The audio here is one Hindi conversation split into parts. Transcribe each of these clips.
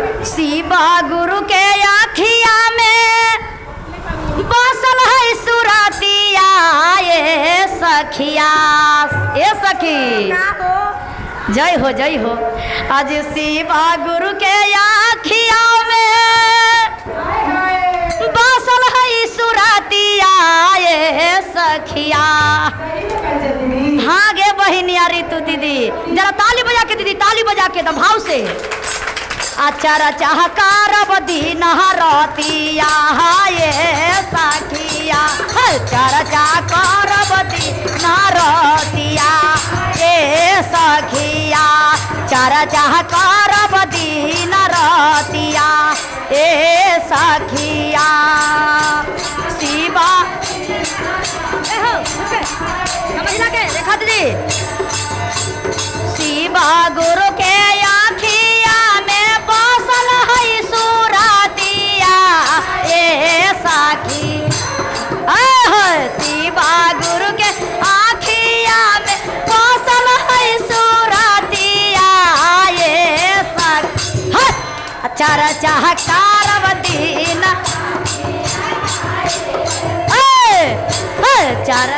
शिवा गुरु के आखिया में बसल है सुरतिया ये सखिया। ए सखी जय हो आज शिवा गुरु के आखिया में बसल है सुरतिया ये सखिया। हाँ गे बहिनी ऋतु दीदी जरा ताली बजा के, दीदी ताली बजा के तो भाव से। अचार चाहकार दीन रतिया ये सखिया। अचार चाहकार दीन रतिया ये सखिया। चार चाहकार दीन रतिया ये सखिया। शिवा देखा दीदी शिवा गुरु के आखिया में बसल है सुरतिया ये सखी। शिवा गुरु के आखिया में बसल है सुरतिया ये सखी। चार चाहकार दीन चार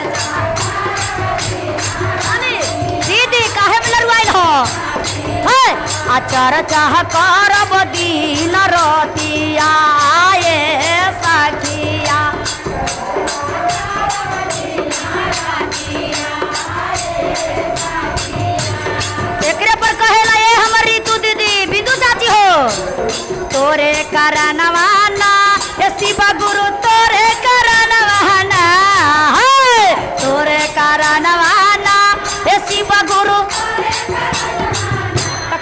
दीदी काहे में लड़वाइल हो। अचार चाहकार दीन रतिया ये सखिया। एकरे पर कहेला ये हमर ऋतु दीदी बिंदु चाची हो। तोरे करनवाना ये शिवा गुरु तोरे करनवाना। तोरे करनवाना ये शिवा गुरु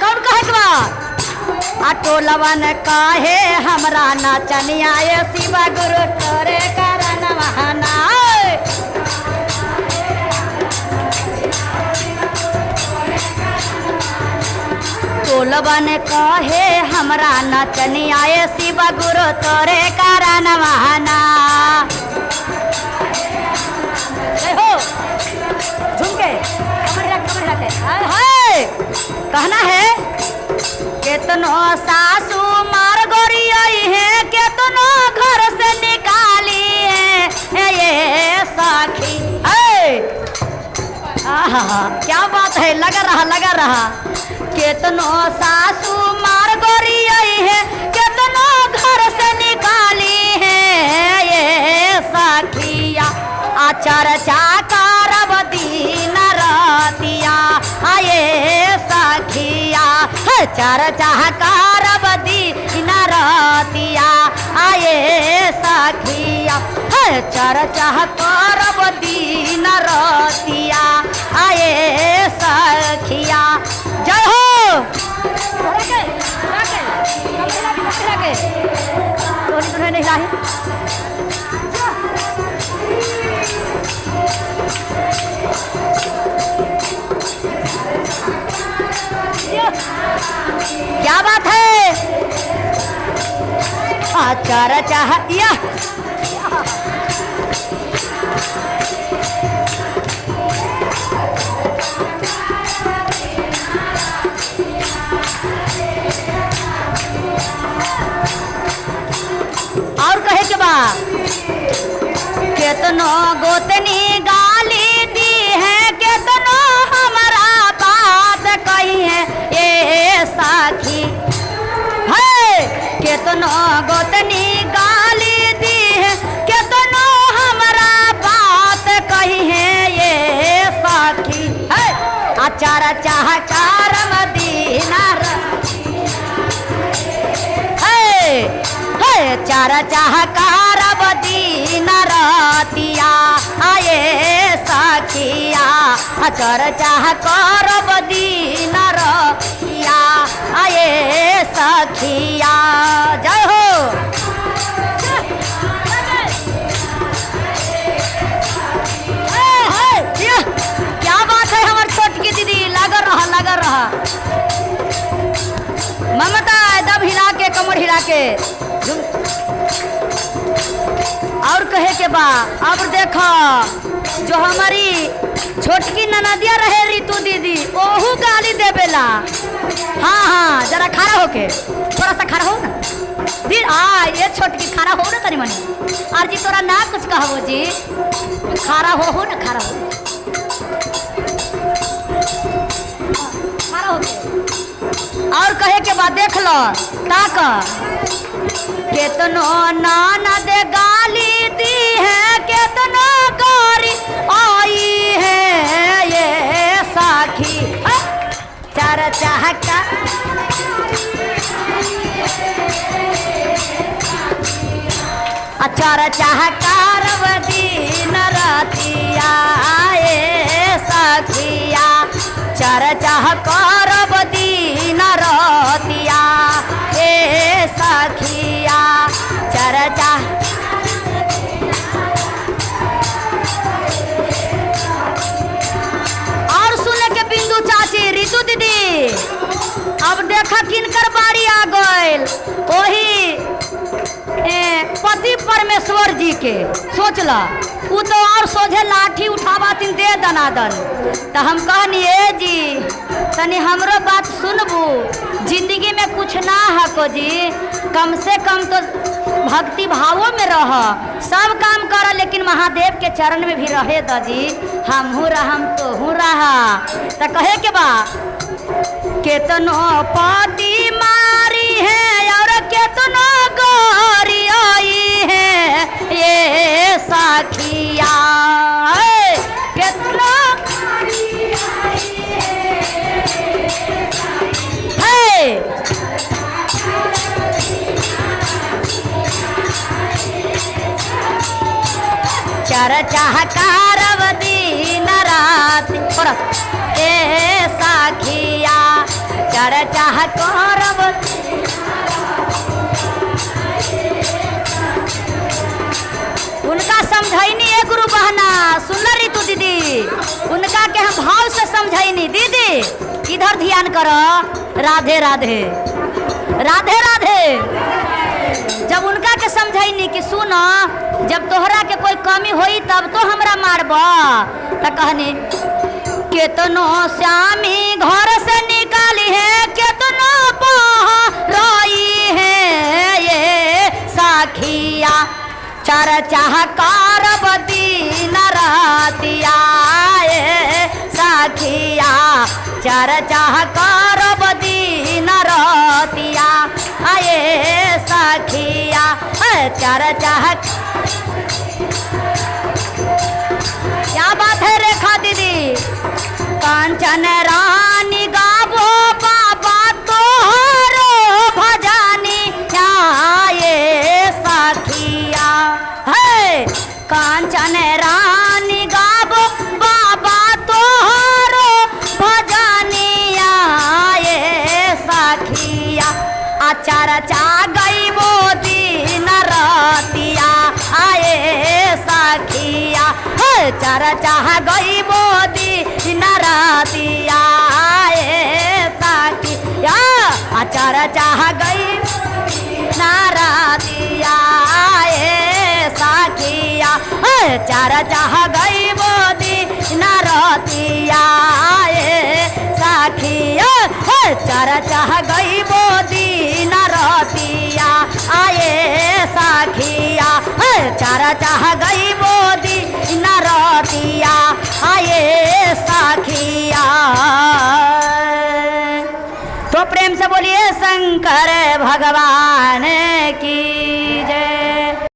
कौन कहे के बा। टोलवन काहे हमरा नाचनिया ये शिवा गुरु तोरे करनवाना। टोलवन कहे हमरा नाचनिया ये शिवा गुरु तोरे करनवाना। कहना है केतनो सासू मार गोरी आई है केतनो घर से निकाली है ये सखी। क्या बात है, लगा रहा। केतनो सासू मार गोरी आई है केतनो घर से निकाली है ये सखिया। आचार चाकार दीन रतिया ये सखिया। चार चाहकार दीन रतिया ये सखिया। चार चाहकार दीन रतिया ये सखिया। जय हो क्या बात है। आचार चाहिए और कहे के बा। केतनो गोतनी गाली दी है केतनो हमारा बात कही है ये सखी। केतनो गोतनी गाली दी है केतनो हमारा बात कही है ये सखी। आचार चाहकार मदीना चार चाहकार दीन रतिया ये सखिया। चार चाहकार दीन रतिया ये सखिया। जय हो क्या बात है हमार छोटकी दीदी। लगा रहा ममता दब हिला के कमर हिला के। और कहे के बा। अब देखो जो हमारी छोटकी ननदिया रहे ऋतु दीदी ओहू गाली देवेला। हाँ हाँ, जरा खड़ा होके, थोड़ा सा खड़ा हो ना दी। ये छोटकी खड़ा हो ना तनी मनी। और जी तोरा ना कुछ कहबो जी, खड़ा हो ना, खड़ा हो, खड़ा होके। और कहे के बाद देख लो ताक, केतनो ननद गाली दी है, केतनो गोरी आई है ये साखी। चर्चा का चर्चा करब दिन रतिया ए सखिया, चर्चा करब दिन रतिया ए सखिया, चर्चा। और सुने के बिंदु चाची, रितु दीदी, अब देखा किनकर बारी आ गइल, वही पति परमेश्वर जी के। सोचला वो तो और सोझे लाठी उठावा तीन दे दनादन। तो हम कहनी ए जी तनी हमरो बात सुनबू, जिंदगी में कुछ ना हको जी, कम से कम तो भक्ति भावों में रह, सब काम कर, लेकिन महादेव के चरण में भी रहे द जी। हम हूँ रहम तो हूँ रहा। तो कहे के बा केतनो पति मारी है और केतनो गोरी आई है ये साखिया, केतनो चर्चा करब दिन रात ए साखिया, चर्चा करब। उनका समझैनी है गुरु बहना, सुन रितु दीदी, उनका के हम भाव से समझैनी। दीदी इधर ध्यान करो, राधे राधे राधे राधे। जब उनका के समझैनी कि सुनो, जब तोहरा के कोई कमी होई तब तो हमरा मारबा। तो कहनी केतनो श्यामी घर से निकाली है, केतनो रोई है ये साखिया, चर्चा करब दिन रातिया ए साखिया, चर्चा करब दिन रातिया आए साखिया, चर्चा। क्या बात है रेखा दीदी, कांचन रानी गाबो बाबा तोहरो भजानी आए साखिया, है कांचन रानी गाबो बाबा तोहरो भजानी आए साखिया, चर्चा गईबो दिन रातिया आए साखिया, चर्चा गईबो दिन रातिया आए साखिया, चर्चा गई रातिया आए साखिया, चर्चा गईबो दिन रातिया आए साखिया, चर्चा गईबो दिन रातिया आए साखिया, चर्चा गईबो दिन रातिया आए साखिया। तो प्रेम से बोलिए शंकर भगवान।